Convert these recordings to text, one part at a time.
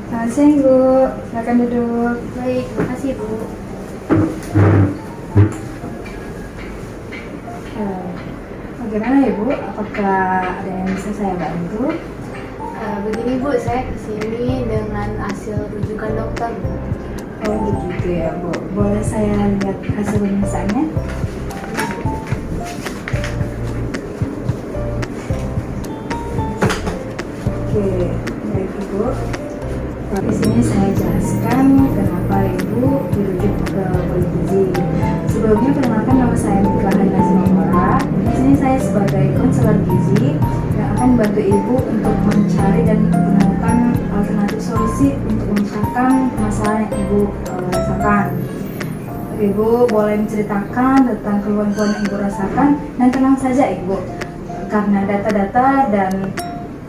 Selamat siang Ibu, silakan duduk. Baik, makasih Bu. Bagaimana ya Bu? Apakah ada yang bisa saya bantu? Begini Bu, saya kesini dengan hasil rujukan dokter Bu. Oh begitu ya Bu. Boleh saya lihat hasil pemeriksaannya? Oke, baik Ibu. Di sini saya jelaskan kenapa Ibu dirujuk ke Poligizi. Sebelumnya perkenalkan, nama saya Mika Hana Sinambara. Di sini saya sebagai konselor gizi yang akan membantu Ibu untuk mencari dan menemukan alternatif solusi untuk memecahkan permasalahan yang Ibu rasakan. Ibu boleh menceritakan tentang keluhan-keluhan yang Ibu rasakan, dan tenang saja Ibu, karena data-data dan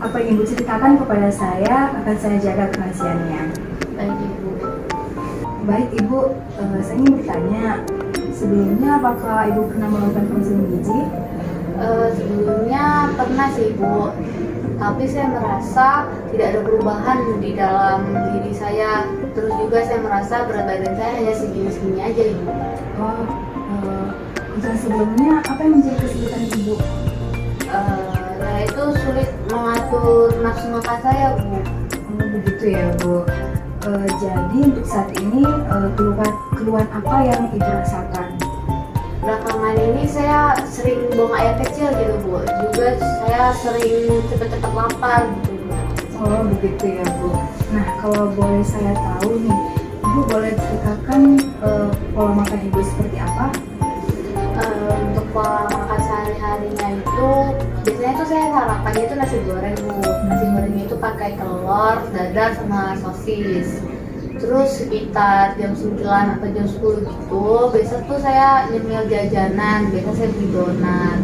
apa yang Ibu ceritakan kepada saya akan saya jaga kerahasiaannya. Baik Ibu. Baik Ibu, saya ingin bertanya, sebelumnya apakah Ibu pernah melakukan konseling gizi? Sebelumnya pernah sih Bu, tapi saya merasa tidak ada perubahan di dalam diri saya. Terus juga saya merasa berat badan saya hanya segini-segini aja Ibu. Oh, untuk sebelumnya apa yang menjadi kesulitan Ibu? Saya itu sulit mengatur nafsu makan saya Bu. Oh, begitu ya Bu. Jadi untuk saat ini keluhan apa yang Ibu rasakan? Belakangan ini saya sering buang air kecil gitu Bu. Juga saya sering cepat-cepat lapar gitu Bu. Oh begitu ya Bu. Nah kalau boleh saya tahu nih, Ibu boleh ceritakan pola makan Ibu seperti apa? Untuk pola makan sehari-harinya itu biasanya tuh saya sarapannya itu nasi goreng Bu. Nasi gorengnya itu pakai telur, dadar, sama sosis. Terus sekitar jam 9 atau jam 10 gitu, biasa tuh saya nyemil jajanan, biasa saya beli donat.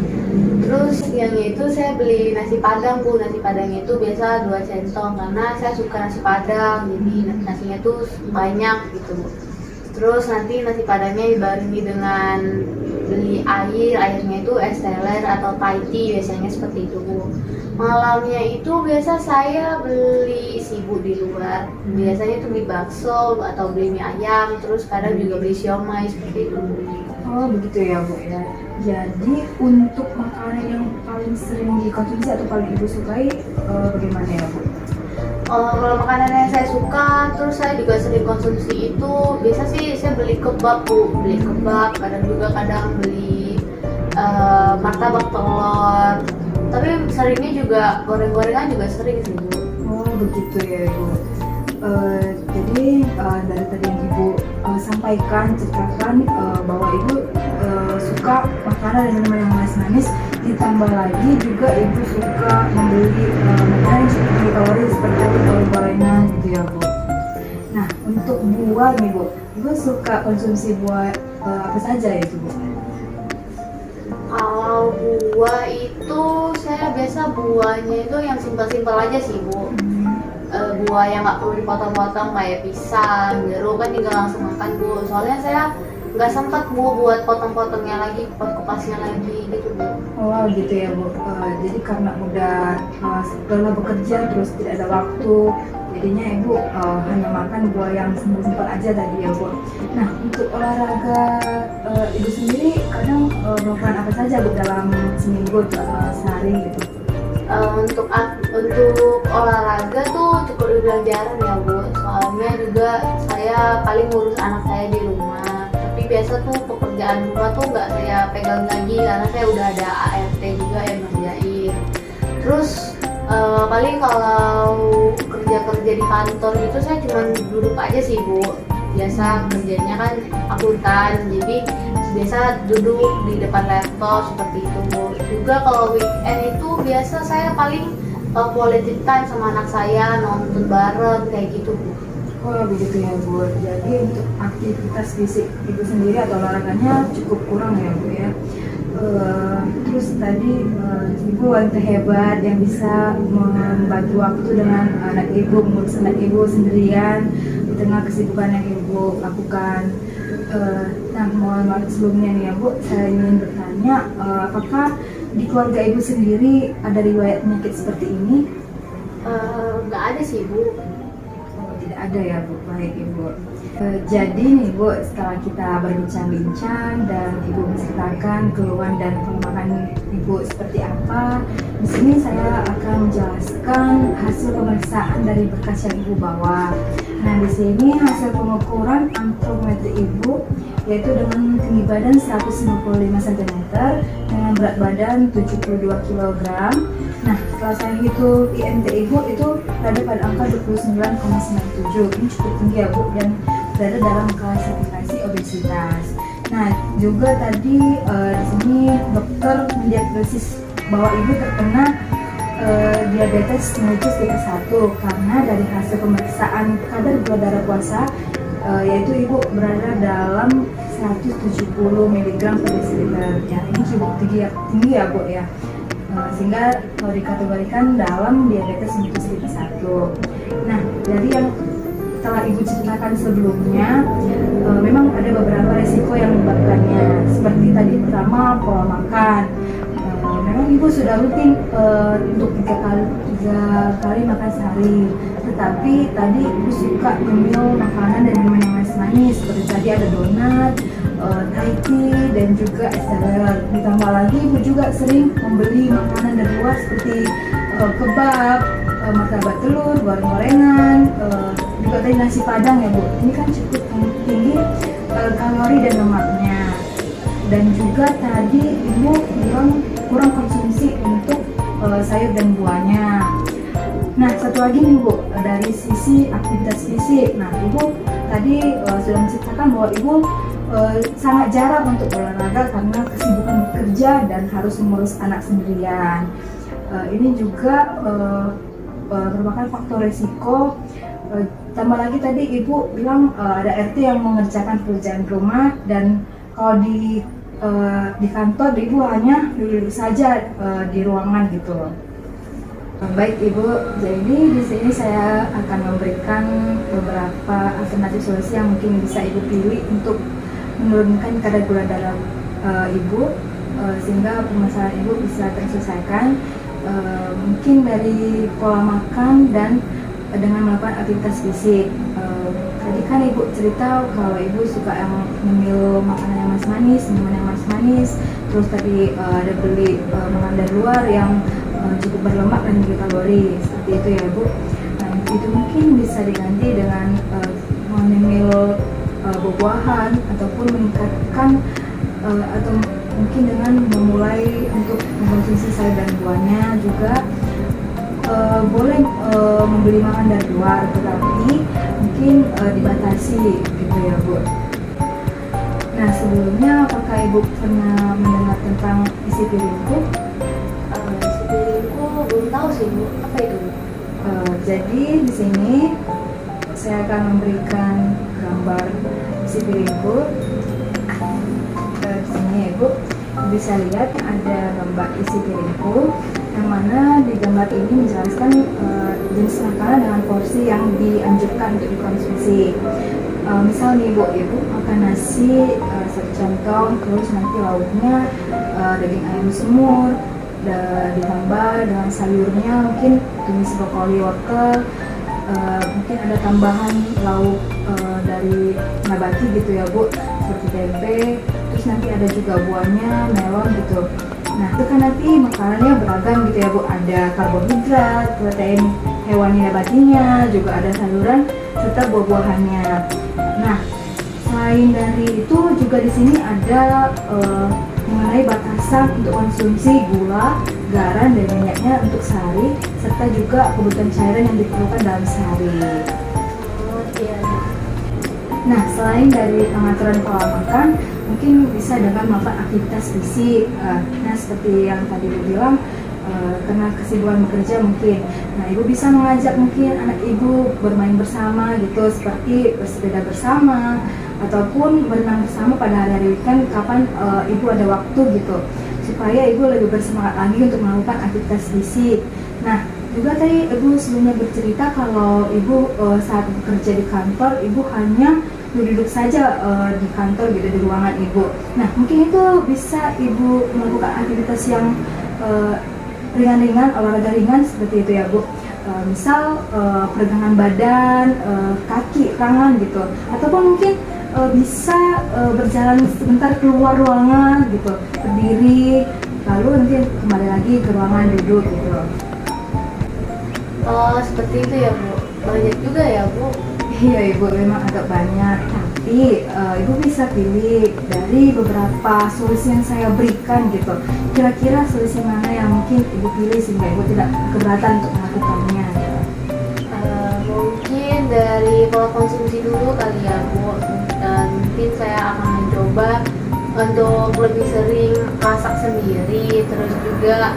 Terus siangnya itu saya beli nasi padang Bu. Nasi padangnya itu biasa 2 centong karena saya suka nasi padang, jadi nasinya tuh banyak gitu Bu. Terus nanti nasi padangnya dibarengi dengan beli airnya itu es teler atau Thai tea, biasanya seperti itu Bu. Malamnya itu biasa saya beli sibu di luar, biasanya itu beli bakso atau beli mie ayam, terus kadang juga beli siomay seperti itu Bu. Oh begitu ya Bu ya. Jadi untuk makanan yang paling sering dikonsumsi atau paling Ibu sukai bagaimana ya Bu? Kalau makanan yang saya suka, terus saya juga sering konsumsi itu, biasa sih saya beli kebab Bu, beli kebab, kadang beli martabak telur. Tapi seringnya juga goreng-gorengan juga sering sih Bu. Oh begitu ya Ibu. Jadi dari tadi yang Ibu sampaikan, ceritakan bahwa Ibu suka makanan dan minuman yang manis-manis, ditambah lagi juga Ibu suka membeli makanan yang tinggi kalori seperti gorengan gitu ya Bu. Nah untuk buah nih Bu, Ibu suka konsumsi buah apa saja itu Bu? Kalau buah itu saya biasa buahnya itu yang simpel-simpel aja sih Bu. Buah yang nggak perlu dipotong-potong kayak pisang, jeruk kan tinggal langsung makan Bu. Soalnya saya nggak sempat Bu buat potong-potongnya lagi, kupas-kupasnya lagi gitu Bu. Oh gitu ya Bu. Jadi karena udah lelah bekerja terus tidak ada waktu, jadinya Ibu hanya makan buah yang simpel-simpel aja tadi ya Bu. Nah untuk olahraga Ibu sendiri kadang melakukan apa saja Bu dalam seminggu sehari gitu? Untuk olahraga tuh cukup dibilang jarang ya Bu. Soalnya juga saya paling ngurus anak saya di rumah. Tapi biasa tuh pekerjaan rumah tuh nggak saya pegang lagi karena saya udah ada ART juga yang ngerjain. Terus paling kalau kerja di kantor gitu saya cuma duduk aja sih Bu. Biasa kerjanya kan akuntan, jadi biasa duduk di depan laptop seperti itu Bu. Juga kalau weekend itu biasa saya paling quality time sama anak saya, nonton bareng kayak gitu Bu. Oh begitu ya Bu. Jadi untuk aktivitas fisik Ibu sendiri atau olahraganya cukup kurang ya Bu ya. Terus tadi Ibu wanita hebat yang bisa membagi waktu dengan anak Ibu, mengurus anak Ibu sendirian di tengah kesibukan yang Ibu lakukan. Nah, mohon maaf sebelumnya nih ya Bu, saya ingin bertanya, apakah di keluarga Ibu sendiri ada riwayat penyakit seperti ini? Nggak ada sih Bu. tidak ada ya Bu. Baik Ibu. Jadi nih Bu, setelah kita berbincang-bincang dan Ibu menceritakan keluhan dan kelemahan Ibu seperti apa, di sini saya akan menjelaskan hasil pemeriksaan dari berkas yang Ibu bawa. Nah, di sini hasil pengukuran antropometri Ibu yaitu dengan tinggi badan 155 cm dengan berat badan 72 kg. Nah, setelah saya hitung IMT Ibu itu berada pada angka 29,97. Ini cukup tinggi ya Bu, dan berada dalam klasifikasi obesitas. Nah, juga tadi di sini dokter mendiagnosis bahwa Ibu terkena diabetes mellitus tipe 1 karena dari hasil pemeriksaan kadar gula darah puasa yaitu Ibu berada dalam 170 mg per desiliter. Ya, ini cukup tinggi ya Bu ya. Sehingga dikategorikan dalam diabetes mellitus tipe 1. Nah, dari yang telah Ibu ceritakan sebelumnya, memang ada beberapa resiko yang menyebabkannya. Seperti tadi pertama, pola makan. Memang Ibu sudah rutin untuk 3 kali makan sehari. Tetapi tadi Ibu suka ngemil makanan dan minuman yang manis-manis. Seperti tadi ada donat, Thai tea, dan juga es dawet. Ditambah lagi Ibu juga sering membeli makanan dari luar seperti kebab, martabak telur, goreng-gorengan, juga tadi nasi padang ya Bu. Ini kan cukup tinggi kalori dan lemaknya. Dan juga tadi Ibu bilang kurang konsumsi untuk sayur dan buahnya. Nah, satu lagi nih Bu, dari sisi aktivitas fisik. Nah, Ibu tadi sudah menceritakan bahwa Ibu sangat jarang untuk olahraga karena kesibukan bekerja dan harus mengurus anak sendirian. Ini juga merupakan faktor resiko. Tambah lagi tadi Ibu bilang ada RT yang mengerjakan pekerjaan rumah, dan kalau di kantor Ibu hanya duduk saja di ruangan gitu loh. Baik Ibu, jadi di sini saya akan memberikan beberapa alternatif solusi yang mungkin bisa Ibu pilih untuk menurunkan kadar gula darah Ibu sehingga permasalahan Ibu bisa terselesaikan. Mungkin dari pola makan dan dengan melakukan aktivitas fisik. Tadi kan Ibu cerita kalau Ibu suka yang ngemil makanan yang manis-manis, minuman yang manis-manis, terus tadi ada beli makanan dari luar yang cukup berlemak dan tinggi kalori, seperti itu ya Bu. Nah, itu mungkin bisa diganti dengan mengemil buah-buahan ataupun meningkatkan atau mungkin dengan memulai untuk mengkonsumsi sayur dan buahnya. Juga boleh membeli makan dari luar, tetapi mungkin dibatasi gitu ya Bu. Nah, sebelumnya apakah Ibu pernah mendengar tentang isi piringku? Isi piringku belum tahu sih Bu, apa itu? Jadi di sini saya akan memberikan gambar isi piringku. Di sini ya Bu, bisa lihat ada gambar isi piringku, yang mana di gambar ini menjelaskan jenis makanan dengan porsi yang dianjurkan untuk dikonsumsi. Misal nih Bu, Ibu makan nasi 1 centong, terus nanti lauknya daging ayam semur, ditambah dengan sayurnya mungkin tumis brokoli, wortel, mungkin ada tambahan lauk dari nabati gitu ya Bu, seperti tempe, terus nanti ada juga buahnya, melon gitu. Nah, itu kan nanti makanannya beragam gitu ya Bu, ada karbohidrat, protein hewani nabatinya, juga ada sayuran serta buah-buahannya. Nah, selain dari itu juga di sini ada mengenai batasan untuk konsumsi gula, garam, dan minyaknya untuk sehari, serta juga kebutuhan cairan yang diperlukan dalam sehari. Nah, selain dari pengaturan pola makan, mungkin bisa dengan melakukan aktivitas fisik. Nah, seperti yang tadi Ibu bilang, karena kesibukan bekerja mungkin. Nah, Ibu bisa mengajak mungkin anak Ibu bermain bersama gitu, seperti bersepeda bersama, ataupun berenang bersama pada hari-hari weekend kapan Ibu ada waktu gitu, supaya Ibu lebih bersemangat lagi untuk melakukan aktivitas fisik. Nah, juga tadi Ibu sebelumnya bercerita kalau Ibu saat bekerja di kantor, Ibu hanya duduk saja di kantor gitu, di ruangan Ibu. Nah, mungkin itu bisa Ibu melakukan aktivitas yang ringan-ringan, olahraga ringan seperti itu ya Bu. misal peregangan badan, kaki, tangan gitu, ataupun mungkin bisa berjalan sebentar keluar ruangan gitu, berdiri, lalu nanti kembali lagi ke ruangan duduk gitu. Oh, seperti itu ya Bu. Banyak juga ya Bu. Iya Ibu, memang agak banyak, tapi Ibu bisa pilih dari beberapa solusi yang saya berikan gitu. Kira-kira solusi mana yang mungkin Ibu pilih sehingga Ibu tidak keberatan untuk melakukannya? Mungkin dari pola konsumsi dulu kali ya Bu. Dan mungkin saya akan mencoba untuk lebih sering masak sendiri, terus juga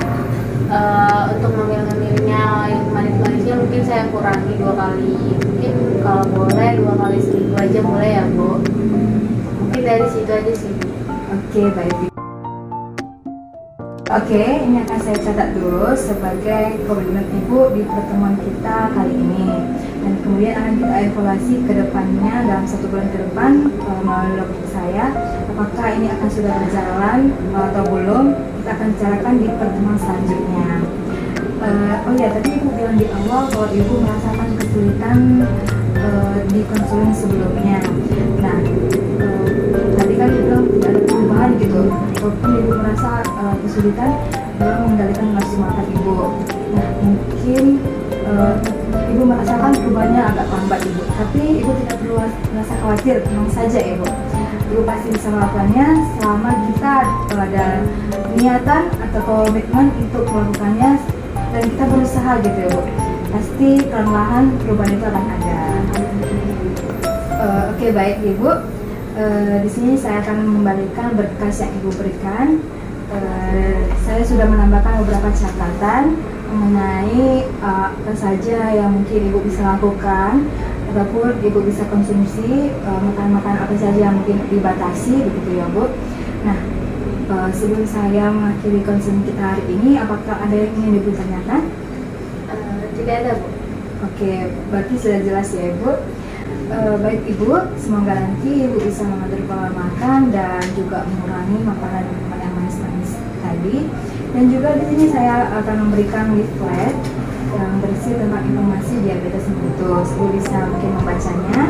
untuk ngemil-ngemilnya yang manis-manisnya mungkin saya kurangi 2 kali, mungkin kalau boleh 2 kali seminggu aja boleh ya Bu. Mungkin dari situ aja sih Bu. Oke, baik. Oke, ini akan saya catat dulu sebagai komitmen Ibu di pertemuan kita kali ini. Dan kemudian akan kita evaluasi ke depannya dalam 1 bulan ke depan melalui logik saya. Apakah ini akan sudah berjalan atau belum? Kita akan bicarakan di pertemuan selanjutnya. Oh ya, tadi Ibu bilang di awal bahwa Ibu merasakan kesulitan di konseling sebelumnya. Nah, tadi kan Ibu bilang tidak ada perubahan gitu, walaupun Ibu merasa kesulitan dalam mengendalikan nafsu makan Ibu. Nah, mungkin Ibu merasakan perubahannya agak lambat Ibu, tapi Ibu tidak perlu merasa khawatir, tenang saja Ibu. Ibu pasti bisa melakukannya selama kita ada niatan atau komitmen untuk melakukannya dan kita berusaha gitu ya Bu. Pasti perlahan perubahan itu akan ada. Oke, baik Ibu. Di sini saya akan mengembalikan berkas yang Ibu berikan. Saya sudah menambahkan beberapa catatan mengenai apa saja yang mungkin Ibu bisa lakukan ataupun Ibu bisa konsumsi, makan-makan apa saja yang mungkin dibatasi begitu ya Bu. Nah, sebelum saya mengakhiri konsumsi kita hari ini, apakah ada yang ingin Ibu tanyakan? Tidak ada Bu. Oke, berarti sudah jelas ya Ibu. Baik Ibu, semoga nanti Ibu bisa mengatur pola makan dan juga mengurangi makanan yang manis-manis tadi. Dan juga di sini saya akan memberikan leaflet yang berisi tentang informasi diabetes mellitus. Ibu bisa mungkin membacanya.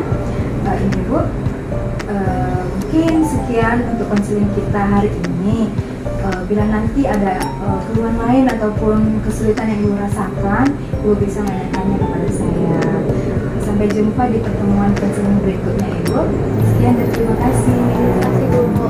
Ini Bu. Mungkin sekian untuk konseling kita hari ini. Bila nanti ada keluhan lain ataupun kesulitan yang Ibu rasakan, Ibu bisa menanyakannya kepada saya. Sampai jumpa di pertemuan konseling berikutnya Ibu. Sekian dan terima kasih. Terima kasih Bu.